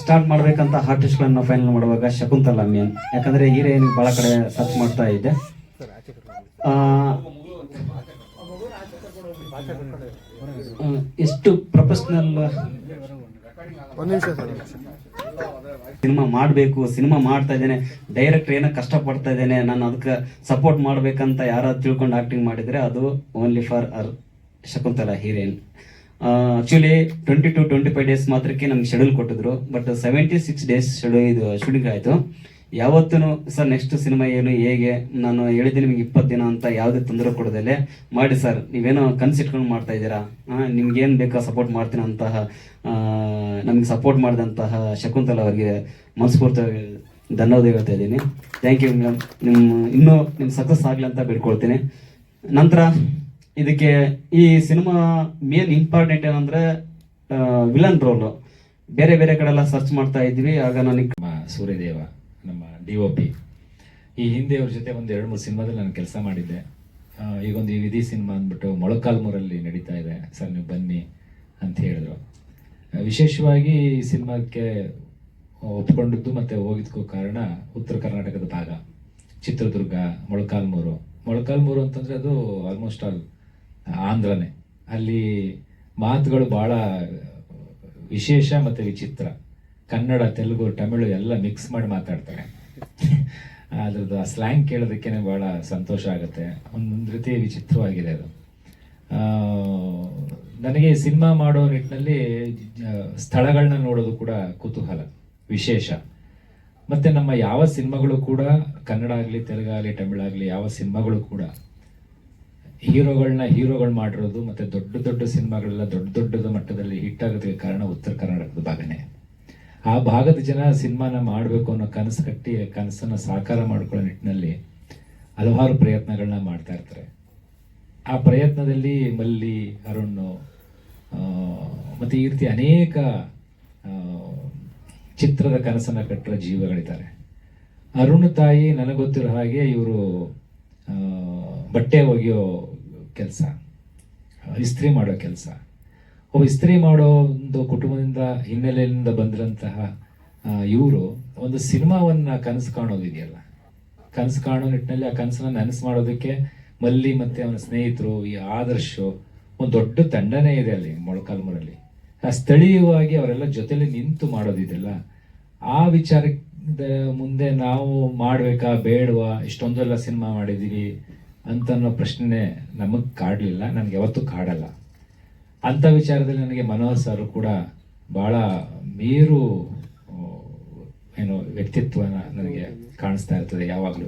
Start ಮಾಡ್ಬೇಕಂತ ಆರ್ಟಿಸ್ಟ್ಗಳನ್ನ final ಮಾಡುವಾಗ Shakuntala main, ಯಾಕಂದ್ರೆ ಹೀರೋಯಿನ್ ಬಹಳ ಕಡೆ ಸರ್ಚ್ ಮಾಡ್ತಾ ಇದ್ದೆ. ಎಷ್ಟು ಪ್ರೊಫೆಷನಲ್ ಸಿನಿಮಾ ಮಾಡಬೇಕು, ಸಿನಿಮಾ ಮಾಡ್ತಾ ಇದ್ದೇನೆ, ಡೈರೆಕ್ಟರ್ ಏನೋ ಕಷ್ಟ ಪಡ್ತಾ ಇದ್ದೇನೆ, ನಾನು ಅದಕ್ಕೆ ಸಪೋರ್ಟ್ ಮಾಡ್ಬೇಕಂತ ಯಾರಾದ್ರು ತಿಳ್ಕೊಂಡು ಆಕ್ಟಿಂಗ್ ಮಾಡಿದ್ರೆ ಅದು only for Shakuntala heroine. Actually 20 to 25 days ಮಾತ್ರಕ್ಕೆ ನಮ್ಗೆ ಶೆಡ್ಯೂಲ್ ಕೊಟ್ಟಿದ್ರು, ಬಟ್ 76 ಡೇಸ್ ಇದು ಶೂಟಿಂಗ್ ಆಯ್ತು. ಯಾವತ್ತೂ ಸರ್ ನೆಕ್ಸ್ಟ್ ಸಿನಿಮಾ ಏನು ಹೇಗೆ ನಾನು ಹೇಳಿದ್ದೀನಿ ನಿಮ್ಗೆ 20 ದಿನ ಅಂತ ಯಾವುದೇ ತೊಂದರೆ ಕೊಡೋದಲ್ಲೇ ಮಾಡಿ ಸರ್, ನೀವೇನೋ ಕನ್ಸಿಟ್ಕೊಂಡು ಮಾಡ್ತಾ ಇದ್ದೀರಾ, ನಿಮ್ಗೆ ಏನು ಬೇಕಾ ಸಪೋರ್ಟ್ ಮಾಡ್ತೀನಿ ಅಂತಹ ನಮ್ಗೆ ಸಪೋರ್ಟ್ ಮಾಡಿದಂತಹ ಶಕುಂತಲಾ ಅವರಿಗೆ ಮನಸ್ಫೂರ್ತಿಯಾಗಿ ಧನ್ಯವಾದ ಹೇಳ್ತಾ ಇದ್ದೀನಿ. ಥ್ಯಾಂಕ್ ಯು ಮೇಡಮ್, ಇನ್ನೂ ನಿಮ್ ಸಕ್ಸಸ್ ಆಗಲಿ ಅಂತ ಬೇಡ್ಕೊಳ್ತೀನಿ. ನಂತರ ಇದಕ್ಕೆ ಈ ಸಿನಿಮಾ ಮೇನ್ ಇಂಪಾರ್ಟೆಂಟ್ ಏನಂದ್ರೆ ವಿಲನ್ ರೋಲ್. ಬೇರೆ ಬೇರೆ ಕಡೆ ಎಲ್ಲ ಸರ್ಚ್ ಮಾಡ್ತಾ ಇದ್ವಿ, ಆಗ ನನಗೆ ಸೂರ್ಯದೇವ ನಮ್ಮ DOP ಈ ಹಿಂದೆ ಅವ್ರ ಜೊತೆ ಒಂದು 2-3 ಸಿನಿಮಾದಲ್ಲಿ ನಾನು ಕೆಲಸ ಮಾಡಿದ್ದೆ. ಈಗೊಂದು ಈ ವಿಧಿ ಸಿನಿಮಾ ಅಂದ್ಬಿಟ್ಟು ಮೊಳಕಾಲ್ಮೂರಲ್ಲಿ ನಡೀತಾ ಇದೆ ಸರ್, ನೀವು ಬನ್ನಿ ಅಂತ ಹೇಳಿದ್ರು. ವಿಶೇಷವಾಗಿ ಈ ಸಿನಿಮಾಕ್ಕೆ ಒಪ್ಕೊಂಡಿದ್ದು ಮತ್ತೆ ಹೋಗಿದ್ದಕ್ಕೂ ಕಾರಣ ಉತ್ತರ ಕರ್ನಾಟಕದ ಭಾಗ, ಚಿತ್ರದುರ್ಗ, ಮೊಳಕಾಲ್ಮೂರು ಅಂತಂದ್ರೆ ಅದು ಆಲ್ಮೋಸ್ಟ್ ಆಲ್ ಆಂಧ್ರನೇ. ಅಲ್ಲಿ ಮಾತುಗಳು ಬಹಳ ವಿಶೇಷ ಮತ್ತೆ ವಿಚಿತ್ರ, ಕನ್ನಡ, ತೆಲುಗು, ತಮಿಳು ಎಲ್ಲ ಮಿಕ್ಸ್ ಮಾಡಿ ಮಾತಾಡ್ತಾರೆ. ಅದ್ರದ್ದು ಆ ಸ್ಲ್ಯಾಂಗ್ ಕೇಳೋದಕ್ಕೆ ಬಹಳ ಸಂತೋಷ ಆಗುತ್ತೆ. ಒಂದೊಂದು ರೀತಿ ವಿಚಿತ್ರವಾಗಿದೆ ಅದು. ನನಗೆ ಸಿನಿಮಾ ಮಾಡೋ ನಿಟ್ಟಿನಲ್ಲಿ ಸ್ಥಳಗಳನ್ನ ನೋಡೋದು ಕೂಡ ಕುತೂಹಲ, ವಿಶೇಷ. ಮತ್ತೆ ನಮ್ಮ ಯಾವ ಸಿನಿಮಾಗಳು ಕೂಡ ಕನ್ನಡ ಆಗಲಿ, ತೆಲುಗಾಗಲಿ, ತಮಿಳಾಗಲಿ ಯಾವ ಸಿನಿಮಾಗಳು ಕೂಡ ಹೀರೋಗಳು ಮಾಡಿರೋದು ಮತ್ತೆ ದೊಡ್ಡ ದೊಡ್ಡ ಸಿನಿಮಾಗಳೆಲ್ಲ ದೊಡ್ಡ ಮಟ್ಟದಲ್ಲಿ ಹಿಟ್ ಆಗೋದಕ್ಕೆ ಕಾರಣ ಉತ್ತರ ಕರ್ನಾಟಕದ ಭಾಗನೇ. ಆ ಭಾಗದ ಜನ ಸಿನಿಮಾನ ಮಾಡಬೇಕು ಅನ್ನೋ ಕನಸು ಕಟ್ಟಿ ಕನಸನ್ನ ಸಾಕಾರ ಮಾಡ್ಕೊಳ್ಳೋ ನಿಟ್ಟಿನಲ್ಲಿ ಹಲವಾರು ಪ್ರಯತ್ನಗಳನ್ನ ಮಾಡ್ತಾ ಇರ್ತಾರೆ. ಆ ಪ್ರಯತ್ನದಲ್ಲಿ ಮಲ್ಲಿ, ಅರುಣ್ ಮತ್ತೆ ಈ ರೀತಿ ಅನೇಕ ಚಿತ್ರದ ಕನಸನ್ನ ಕಟ್ಟರೋ ಜೀವಗಳಿದ್ದಾರೆ. ಅರುಣ್ ತಾಯಿ ನನಗೊತ್ತಿರೋ ಹಾಗೆ ಇವರು ಬಟ್ಟೆ ಒಗೆಯೋ ಕೆಲಸ, ಇಸ್ತ್ರಿ ಮಾಡೋ ಕೆಲಸ. ಇಸ್ತ್ರಿ ಮಾಡೋ ಒಂದು ಕುಟುಂಬದಿಂದ ಹಿನ್ನೆಲೆಯಿಂದ ಬಂದಿರಂತಹ ಇವರು ಒಂದು ಸಿನಿಮಾವನ್ನ ಕನಸು ಕಾಣೋದಿದೆಯಲ್ಲ, ಕನಸು ಕಾಣೋ ನಿಟ್ಟಿನಲ್ಲಿ ಆ ಕನಸನ್ನ ನನಸು ಮಾಡೋದಕ್ಕೆ ಮಲ್ಲಿ ಮತ್ತೆ ಅವನ ಸ್ನೇಹಿತರು, ಈ ಆದರ್ಶ್ ಒಂದು ದೊಡ್ಡ ತಂಡನೇ ಇದೆ ಅಲ್ಲಿ ಮೊಳಕಾಲ್ಮೂರಲ್ಲಿ. ಆ ಸ್ಥಳೀಯವಾಗಿ ಅವರೆಲ್ಲ ಜೊತೆಲಿ ನಿಂತು ಮಾಡೋದಿದೆಯಲ್ಲ, ಆ ವಿಚಾರದ ಮುಂದೆ ನಾವು ಮಾಡ್ಬೇಕಾ ಬೇಡವಾ, ಇಷ್ಟೊಂದೆಲ್ಲ ಸಿನಿಮಾ ಮಾಡಿದೀವಿ ಅಂತ ಅನ್ನೋ ಪ್ರಶ್ನೆ ನಮಗ್ ಕಾಡ್ಲಿಲ್ಲ, ನನ್ಗೆ ಯಾವತ್ತೂ ಕಾಡಲ್ಲ. ಅಂತ ವಿಚಾರದಲ್ಲಿ ನನಗೆ ಮನೋಹರ್ ಸರ್ ಕೂಡ ಬಹಳ ಮೇರು ವ್ಯಕ್ತಿತ್ವನ ನನಗೆ ಕಾಣಿಸ್ತಾ ಇರ್ತದೆ ಯಾವಾಗಲೂ.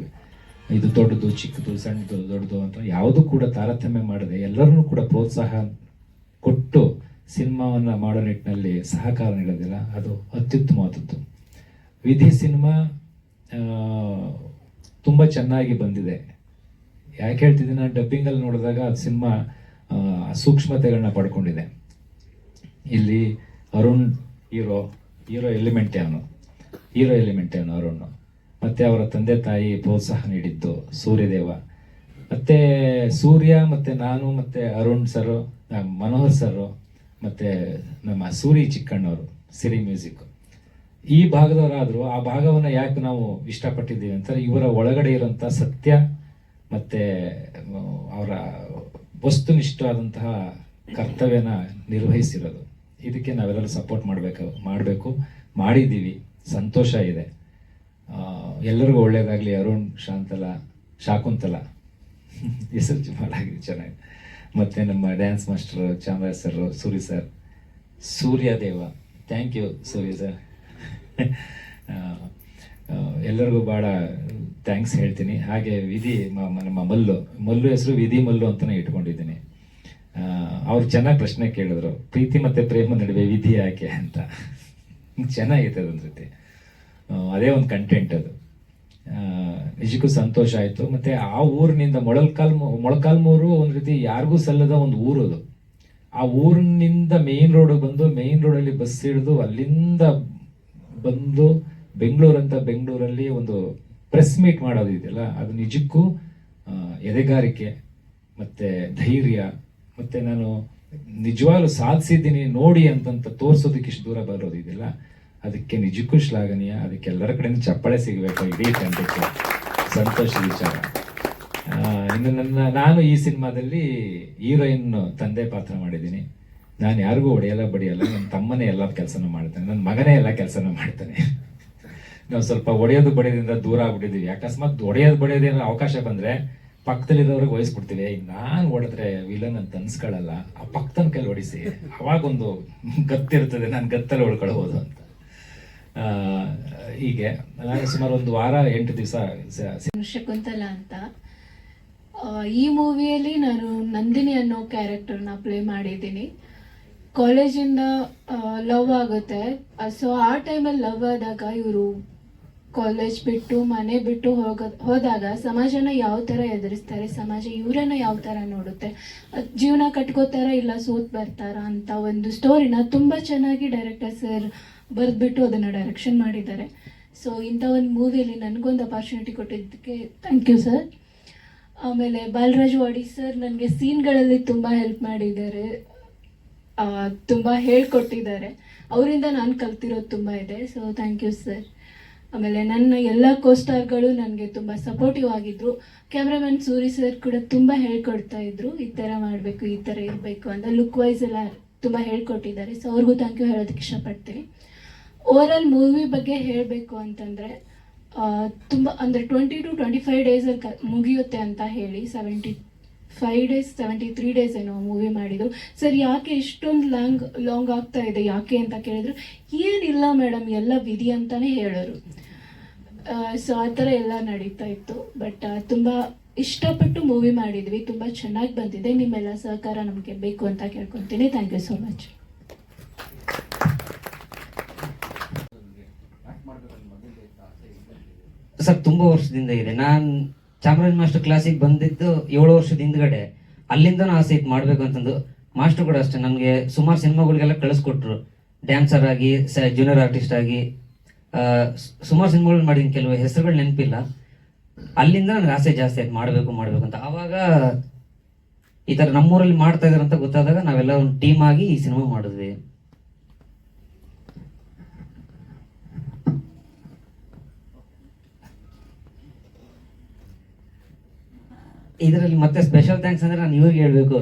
ಇದು ದೊಡ್ಡದು, ಚಿಕ್ಕದು, ಸಣ್ಣದು, ದೊಡ್ಡದು ಅಂತ ಯಾವುದು ಕೂಡ ತಾರತಮ್ಯ ಮಾಡದೆ ಎಲ್ಲರನ್ನೂ ಕೂಡ ಪ್ರೋತ್ಸಾಹ ಕೊಟ್ಟು ಸಿನಿಮಾವನ್ನ ಮಾಡೋ ನಿಟ್ಟಿನಲ್ಲಿ ಸಹಕಾರ ನೀಡೋದಿಲ್ಲ, ಅದು ಅತ್ಯುತ್ತಮವಾದದ್ದು. ವಿಧಿ ಸಿನಿಮಾ ತುಂಬಾ ಚೆನ್ನಾಗಿ ಬಂದಿದೆ. ಯಾಕೆ ಹೇಳ್ತಿದ್ದೀನಿ, ನಾನು ಡಬ್ಬಿಂಗ್ ಅಲ್ಲಿ ನೋಡಿದಾಗ ಅದು ಸಿನಿಮಾ ಸೂಕ್ಷ್ಮತೆಗಳನ್ನ ಪಡ್ಕೊಂಡಿದೆ. ಇಲ್ಲಿ ಅರುಣ್ ಹೀರೋ ಎಲಿಮೆಂಟೇ ಅವನು ಅರುಣ್. ಮತ್ತೆ ಅವರ ತಂದೆ ತಾಯಿ ಪ್ರೋತ್ಸಾಹ ನೀಡಿದ್ದು ಸೂರ್ಯದೇವ, ಮತ್ತೆ ಸೂರ್ಯ, ಮತ್ತೆ ನಾನು, ಮತ್ತೆ ಅರುಣ್ ಸರ್, ಮನೋಹರ್ ಸರ್, ಮತ್ತೆ ನಮ್ಮ ಸೂರಿ ಚಿಕ್ಕಣ್ಣವರು, ಸಿರಿ ಮ್ಯೂಸಿಕ್. ಈ ಭಾಗದವರಾದ್ರು ಆ ಭಾಗವನ್ನ ಯಾಕೆ ನಾವು ಇಷ್ಟಪಟ್ಟಿದ್ದೀವಿ ಅಂತ ಇವರ ಒಳಗಡೆ ಇರುವಂತ ಸತ್ಯ ಮತ್ತೆ ಅವರ ವಸ್ತುನಿಷ್ಠವಾದಂತಹ ಕರ್ತವ್ಯನ ನಿರ್ವಹಿಸಿರೋದು, ಇದಕ್ಕೆ ನಾವೆಲ್ಲರೂ ಸಪೋರ್ಟ್ ಮಾಡಬೇಕು, ಮಾಡಿದ್ದೀವಿ, ಸಂತೋಷ ಇದೆ. ಎಲ್ಲರಿಗೂ ಒಳ್ಳೇದಾಗ್ಲಿ. ಅರುಣ್, ಶಾಕುಂತಲಾ ಹೆಸರು ಚೆನ್ನಾಗಿ, ಮತ್ತೆ ನಮ್ಮ dance master Chamaraj sir, Suri sir, Suryadeva, thank you Surya sir. ಎಲ್ಲರಿಗೂ ಬಹಳ ಥ್ಯಾಂಕ್ಸ್ ಹೇಳ್ತೀನಿ. ಹಾಗೆ ವಿಧಿ ನಮ್ಮ ಮಲ್ಲು ಹೆಸರು ವಿಧಿ ಮಲ್ಲು ಅಂತಾನೆ ಇಟ್ಕೊಂಡಿದ್ದೀನಿ. ಅವ್ರು ಚೆನ್ನಾಗಿ ಪ್ರಶ್ನೆ ಕೇಳಿದ್ರು, ಪ್ರೀತಿ ಮತ್ತೆ ಪ್ರೇಮ ನಡುವೆ ವಿಧಿ ಯಾಕೆ ಅಂತ. ಚೆನ್ನಾಗಿದೆ ಅದೊಂದು ರೀತಿ, ಅದೇ ಒಂದು ಕಂಟೆಂಟ್ ಅದು. ನಿಜಕ್ಕೂ ಸಂತೋಷ ಆಯ್ತು. ಮತ್ತೆ ಆ ಊರಿನಿಂದ ಮೊಳಕಾಲ್ಮೂರು ಒಂದು ರೀತಿ ಯಾರಿಗೂ ಸಲ್ಲದ ಒಂದು ಊರು ಅದು. ಆ ಊರಿನಿಂದ ಮೇನ್ ರೋಡ್ ಬಂದು ಮೇನ್ ರೋಡಲ್ಲಿ ಬಸ್ ಹಿಡಿದು ಅಲ್ಲಿಂದ ಬಂದು ಬೆಂಗಳೂರಲ್ಲಿ ಒಂದು ಪ್ರೆಸ್ ಮೀಟ್ ಮಾಡೋದು ಇದೆಯಲ್ಲ, ಅದು ನಿಜಕ್ಕೂ ಎದೆಗಾರಿಕೆ ಮತ್ತೆ ಧೈರ್ಯ, ಮತ್ತೆ ನಾನು ನಿಜವಾಗ್ಲೂ ಸಾಧಿಸಿದ್ದೀನಿ ನೋಡಿ ಅಂತಂತ ತೋರ್ಸೋದಕ್ಕೆ ಇಷ್ಟು ದೂರ ಬರೋದು ಇದೆಯಲ್ಲ, ಅದಕ್ಕೆ ನಿಜಕ್ಕೂ ಶ್ಲಾಘನೀಯ. ಅದಕ್ಕೆ ಎಲ್ಲರ ಕಡೆಯಿಂದ ಚಪ್ಪಾಳೆ ಸಿಗಬೇಕು ಇಡೀ ತಂಡಕ್ಕೆ. ಸಂತೋಷದ ವಿಚಾರ. ಇನ್ನು ನಾನು ಈ ಸಿನಿಮಾದಲ್ಲಿ ಹೀರೋಯಿನ್ ತಂದೆ ಪಾತ್ರ ಮಾಡಿದ್ದೀನಿ. ನಾನು ಯಾರಿಗೂ ಹೊಡೆಯಲ್ಲ ಬಡಿಯಲ್ಲ. ನನ್ನ ತಮ್ಮನೇ ಎಲ್ಲ ಕೆಲಸನೂ ಮಾಡ್ತಾನೆ, ನನ್ನ ಮಗನೇ ಎಲ್ಲ ಕೆಲಸನೂ ಮಾಡ್ತಾನೆ. ನಾವು ಸ್ವಲ್ಪ ಹೊಡೆಯೋದು ಬಡಿಯೋದ್ರಿಂದ ದೂರ ಆಗ್ಬಿಟ್ಟಿದ್ದೀವಿ. ಅಕಸ್ಮಾತ್ ಹೊಡೆಯೋದು ಬಡಿಯೋದೇನೋ ಅವಕಾಶ ಬಂದರೆ ಪಕ್ಕದಲ್ಲಿರೋರಿಗೆ ವಹಿಸ್ಬಿಡ್ತೀವಿ. ನಾನು ಹೊಡೆದ್ರೆ ವಿಲನ್ ಅಂತ ಅನ್ಸ್ಕೊಳ್ಳಲ್ಲ, ಆ ಪಕ್ಕದ ಕೈಲಿ ಹೊಡಿಸಿ, ಅವಾಗೊಂದು ಗತ್ತಿರ್ತದೆ, ನಾನು ಗತ್ತಲ್ಲಿ ಹೊಡ್ಕೊಳ್ಬೋದು ಅಂತ. ಹೀಗೆ ನಾನು ಸುಮಾರು 1 ವಾರ 8 ದಿವಸ ಶಕುಂತಲ ಅಂತ. ಈ ಮೂವಿಯಲ್ಲಿ ನಾನು ನಂದಿನಿ ಅನ್ನೋ ಕ್ಯಾರೆಕ್ಟರ್ನ ಪ್ಲೇ ಮಾಡಿದ್ದೀನಿ. ಕಾಲೇಜಿಂದ ಲವ್ ಆಗುತ್ತೆ. ಸೊ ಆ ಟೈಮಲ್ಲಿ ಲವ್ ಆದಾಗ ಇವರು ಕಾಲೇಜ್ ಬಿಟ್ಟು ಮನೆ ಬಿಟ್ಟು ಹೋದಾಗ ಸಮಾಜನ ಯಾವ ಥರ ಎದುರಿಸ್ತಾರೆ, ಸಮಾಜ ಇವರನ್ನ ಯಾವ ಥರ ನೋಡುತ್ತೆ, ಜೀವನ ಕಟ್ಕೋತಾರ ಇಲ್ಲ ಸೋತ್ ಬರ್ತಾರ ಅಂತ ಒಂದು ಸ್ಟೋರಿನ ತುಂಬ ಚೆನ್ನಾಗಿ ಡೈರೆಕ್ಟರ್ ಸರ್ ಬರೆದ್ಬಿಟ್ಟು ಅದನ್ನು ಡೈರೆಕ್ಷನ್ ಮಾಡಿದ್ದಾರೆ. ಸೊ ಇಂಥ ಒಂದು ಮೂವಿಯಲ್ಲಿ ನನಗೊಂದು ಅಪಾರ್ಚುನಿಟಿ ಕೊಟ್ಟಿದ್ದಕ್ಕೆ ಥ್ಯಾಂಕ್ ಯು ಸರ್. ಆಮೇಲೆ ಬಾಲರಾಜ್ ವಾಡಿ ಸರ್ ನನಗೆ ಸೀನ್ಗಳಲ್ಲಿ ತುಂಬ ಹೆಲ್ಪ್ ಮಾಡಿದ್ದಾರೆ, ತುಂಬ ಹೇಳ್ಕೊಟ್ಟಿದ್ದಾರೆ. ಅವರಿಂದ ನಾನು ಕಲ್ತಿರೋದು ತುಂಬ ಇದೆ. So thank you sir. ಆಮೇಲೆ ನನ್ನ ಎಲ್ಲ ಕೋಸ್ಟಾರ್ಗಳು ನನಗೆ ತುಂಬ ಸಪೋರ್ಟಿವ್ ಆಗಿದ್ರು. ಕ್ಯಾಮ್ರಾಮನ್ ಸೂರಿ ಸರ್ ಕೂಡ ತುಂಬ ಹೇಳ್ಕೊಡ್ತಾ ಇದ್ರು, ಈ ಥರ ಮಾಡಬೇಕು, ಈ ಥರ ಇರಬೇಕು ಅಂತ ಲುಕ್ ವೈಸ್ ಎಲ್ಲ ತುಂಬ ಹೇಳ್ಕೊಟ್ಟಿದ್ದಾರೆ. ಸೊ ಅವ್ರಿಗೂ ಥ್ಯಾಂಕ್ ಯು ಹೇಳೋದಕ್ಕೆ ಇಷ್ಟಪಡ್ತೀನಿ. ಓವರಾಲ್ ಮೂವಿ ಬಗ್ಗೆ ಹೇಳಬೇಕು ಅಂತಂದರೆ ತುಂಬ ಅಂದರೆ 20 to 25 ಡೇಸಲ್ಲಿ ಮುಗಿಯುತ್ತೆ ಅಂತ ಹೇಳಿ 75 ಡೇಸ್ 73 ಡೇಸ್ ಏನೋ ಮೂವಿ ಮಾಡಿದರು. ಸರ್ ಯಾಕೆ ಇಷ್ಟೊಂದು ಲಾಂಗ್ ಆಗ್ತಾ ಇದೆ ಯಾಕೆ ಅಂತ ಕೇಳಿದ್ರು, ಏನಿಲ್ಲ ಮೇಡಮ್ ಎಲ್ಲ ವಿಧಿ ಅಂತಲೇ ಹೇಳೋರು. ಸೊ ಆ ಥರ ಎಲ್ಲ ನಡೀತಾ ಇತ್ತು. ಬಟ್ ತುಂಬ ಇಷ್ಟಪಟ್ಟು ಮೂವಿ ಮಾಡಿದ್ವಿ, ತುಂಬ ಚೆನ್ನಾಗಿ ಬಂದಿದೆ. ನಿಮ್ಮೆಲ್ಲ ಸಹಕಾರ ನಮಗೆ ಬೇಕು ಅಂತ ಕೇಳ್ಕೊತೀನಿ. Thank you so much. Sir ತುಂಬ ವರ್ಷದಿಂದ ಇದೆ. ನಾನು ಚಾಮರಾಜ ಮಾಸ್ಟರ್ ಕ್ಲಾಸಿಗೆ ಬಂದಿದ್ದು 7 ವರ್ಷದ ಹಿಂದ್ಗಡೆ. ಅಲ್ಲಿಂದನೂ ಆಸೆ ಇತ್ತು ಮಾಡಬೇಕು ಅಂತಂದು. ಮಾಸ್ಟರ್ ಕೂಡ ಅಷ್ಟೇ ನನಗೆ ಸುಮಾರು ಸಿನಿಮಾಗಳಿಗೆಲ್ಲ ಕಳಿಸ್ಕೊಟ್ರು. ಡ್ಯಾನ್ಸರ್ ಆಗಿ, ಜೂನಿಯರ್ ಆರ್ಟಿಸ್ಟ್ ಆಗಿ ಸುಮಾರು ಸಿನಿಮಾಗಳು ಮಾಡಿದ್ದೀನಿ. ಕೆಲವು ಹೆಸರುಗಳು ನೆನಪಿಲ್ಲ. ಅಲ್ಲಿಂದ ನನಗೆ ಆಸೆ ಜಾಸ್ತಿ ಆಯ್ತು ಮಾಡಬೇಕು ಅಂತ. ಆವಾಗ ಈ ಥರ ನಮ್ಮೂರಲ್ಲಿ ಮಾಡ್ತಾ ಇದಾರೆ ಅಂತ ಗೊತ್ತಾದಾಗ ನಾವೆಲ್ಲ ಒಂದು ಟೀಮ್ ಆಗಿ ಈ ಸಿನಿಮಾ ಮಾಡಿದ್ವಿ. ಇದರಲ್ಲಿ ಮತ್ತೆ ಸ್ಪೆಷಲ್ ಥ್ಯಾಂಕ್ಸ್ ಅಂದ್ರೆ ನಾನು ಇವ್ರಿಗೆ ಹೇಳ್ಬೇಕು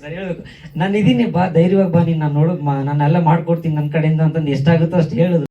ಸರ್, ಹೇಳ್ಬೇಕು. ನಾನು ಇದೀನಿ ಬಾ, ಧೈರ್ಯವಾಗಿ ಬಾ, ನೀನು ನಾನು ನೋಡೋದು ನಾನೆಲ್ಲ ಮಾಡ್ಕೊಡ್ತೀನಿ ನನ್ನ ಕಡೆಯಿಂದ ಅಂತಂದು ಎಷ್ಟಾಗುತ್ತೋ ಅಷ್ಟು ಹೇಳಿದ್ರು.